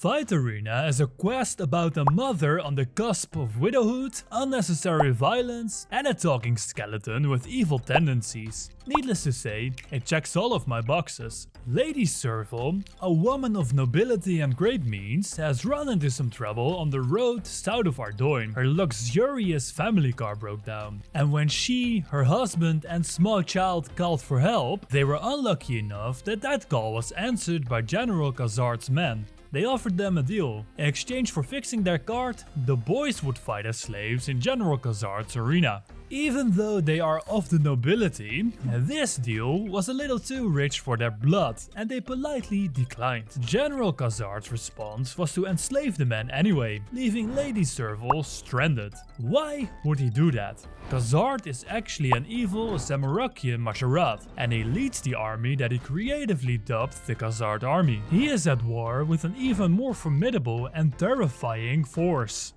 Fight Arena is a quest about a mother on the cusp of widowhood, unnecessary violence, and a talking skeleton with evil tendencies. Needless to say, it checks all of my boxes. Lady Servil, a woman of nobility and great means, has run into some trouble on the road south of Ardougne. Her luxurious family car broke down, and when she, her husband and small child called for help, they were unlucky enough that that call was answered by General Khazard's men. They offered them a deal. In exchange for fixing their cart, the boys would fight as slaves in General Khazard's arena. Even though they are of the nobility, this deal was a little too rich for their blood and they politely declined. General Khazard's response was to enslave the men anyway, leaving Lady Servil stranded. Why would he do that? Khazard is actually an evil Zamorakian Mahjarrat, and he leads the army that he creatively dubbed the Khazard army. He is at war with an even more formidable and terrifying force: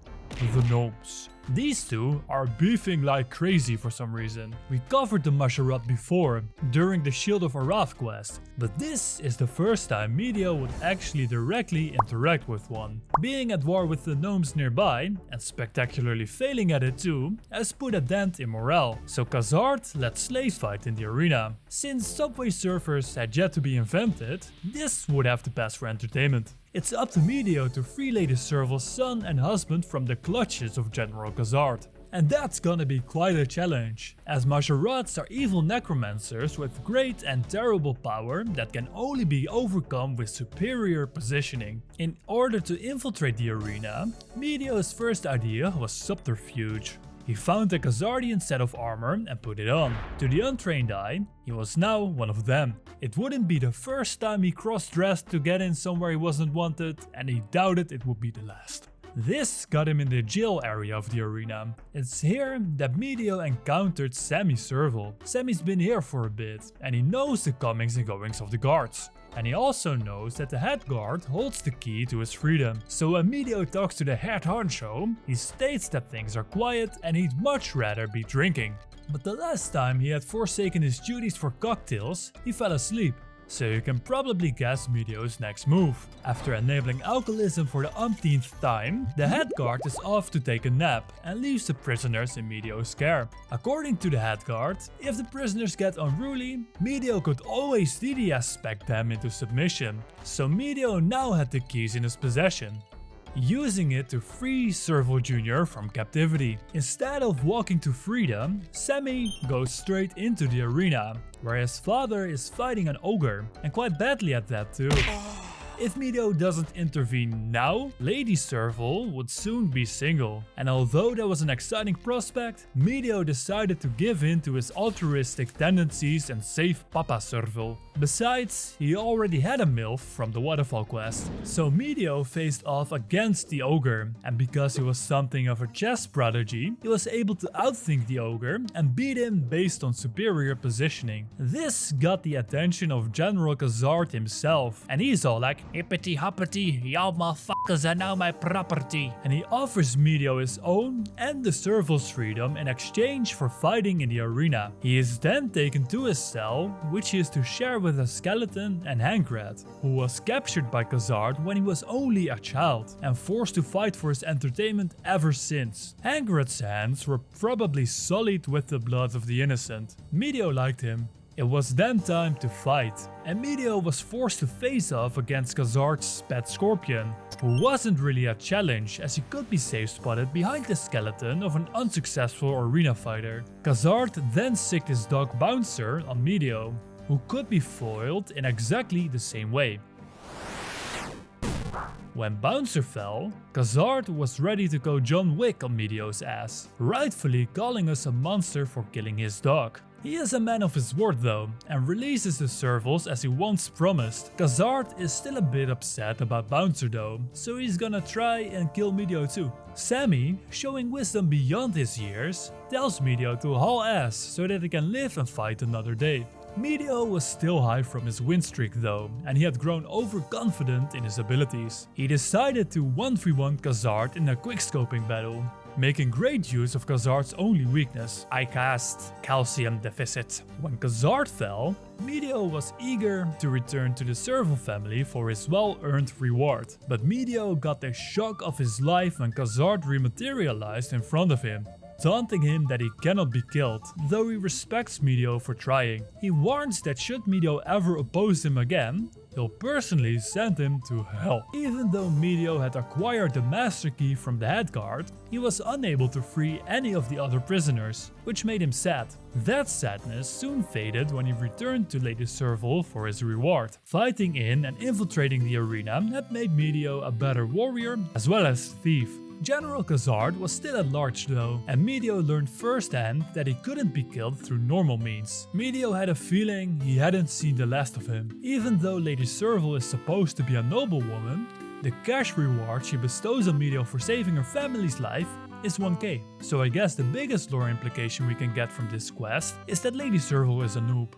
the gnomes. These two are beefing like crazy for some reason. We covered the Mahjarrat before, during the Shield of Arath quest, but this is the first time Medio would actually directly interact with one. Being at war with the gnomes nearby, and spectacularly failing at it too, has put a dent in morale, so Khazard led slave fight in the arena. Since subway surfers had yet to be invented, this would have to pass for entertainment. It's up to Medio to free Lady Servil's son and husband from the clutches of General Khazard. And that's gonna be quite a challenge, as Mahjarrats are evil necromancers with great and terrible power that can only be overcome with superior positioning. In order to infiltrate the arena, Medio's first idea was subterfuge. He found a Khazardian set of armor and put it on. To the untrained eye, he was now one of them. It wouldn't be the first time he cross-dressed to get in somewhere he wasn't wanted, and he doubted it would be the last. This got him in the jail area of the arena. It's here that Medio encountered Sammy Servil. Sammy's been here for a bit, and he knows the comings and goings of the guards. And he also knows that the head guard holds the key to his freedom. So when Medio talks to the head honcho, he states that things are quiet and he'd much rather be drinking. But the last time he had forsaken his duties for cocktails, he fell asleep. So you can probably guess Medio's next move. After enabling alcoholism for the umpteenth time, the head guard is off to take a nap and leaves the prisoners in Medio's care. According to the head guard, if the prisoners get unruly, Medio could always DDS spec them into submission. So Medio now had the keys in his possession, using it to free Servil Jr. from captivity. Instead of walking to freedom, Sammy goes straight into the arena, where his father is fighting an ogre, and quite badly at that too. If Medio doesn't intervene now, Lady Servil would soon be single. And although that was an exciting prospect, Medio decided to give in to his altruistic tendencies and save Papa Servil. Besides, he already had a MILF from the Waterfall quest. So Medio faced off against the ogre, and because he was something of a chess prodigy, he was able to outthink the ogre and beat him based on superior positioning. This got the attention of General Khazard himself, and he's all like, "Hippity hoppity, y'all motherfuckers are now my property." And he offers Medio his own and the Servil's freedom in exchange for fighting in the arena. He is then taken to his cell, which he is to share with a skeleton and Mahjarrat, who was captured by Khazard when he was only a child and forced to fight for his entertainment ever since. Mahjarrat's hands were probably sullied with the blood of the innocent. Medio liked him. It was then time to fight, and Medio was forced to face off against Khazard's pet scorpion, who wasn't really a challenge as he could be safe spotted behind the skeleton of an unsuccessful arena fighter. Khazard then sicked his dog Bouncer on Medio, who could be foiled in exactly the same way. When Bouncer fell, Khazard was ready to go John Wick on Medio's ass, rightfully calling us a monster for killing his dog. He is a man of his word though, and releases the Servils as he once promised. Khazard is still a bit upset about Bouncer though, so he's gonna try and kill Medio too. Sammy, showing wisdom beyond his years, tells Medio to haul ass so that he can live and fight another day. Medio was still high from his win streak though, and he had grown overconfident in his abilities. He decided to 1v1 Khazard in a quickscoping battle. making great use of Khazard's only weakness. I cast Calcium Deficit. When Khazard fell, Medio was eager to return to the Servil family for his well-earned reward. But Medio got the shock of his life when Khazard rematerialized in front of him, taunting him that he cannot be killed, though he respects Medio for trying. He warns that should Medio ever oppose him again, he'll personally send him to hell. Even though Medio had acquired the master key from the head guard, he was unable to free any of the other prisoners, which made him sad. That sadness soon faded when he returned to Lady Servil for his reward. Fighting in and infiltrating the arena had made Medio a better warrior as well as thief. General Khazard was still at large though, and Medio learned firsthand that he couldn't be killed through normal means. Medio had a feeling he hadn't seen the last of him. Even though Lady Servil is supposed to be a noble woman, the cash reward she bestows on Medio for saving her family's life is 1k. So I guess the biggest lore implication we can get from this quest is that Lady Servil is a noob.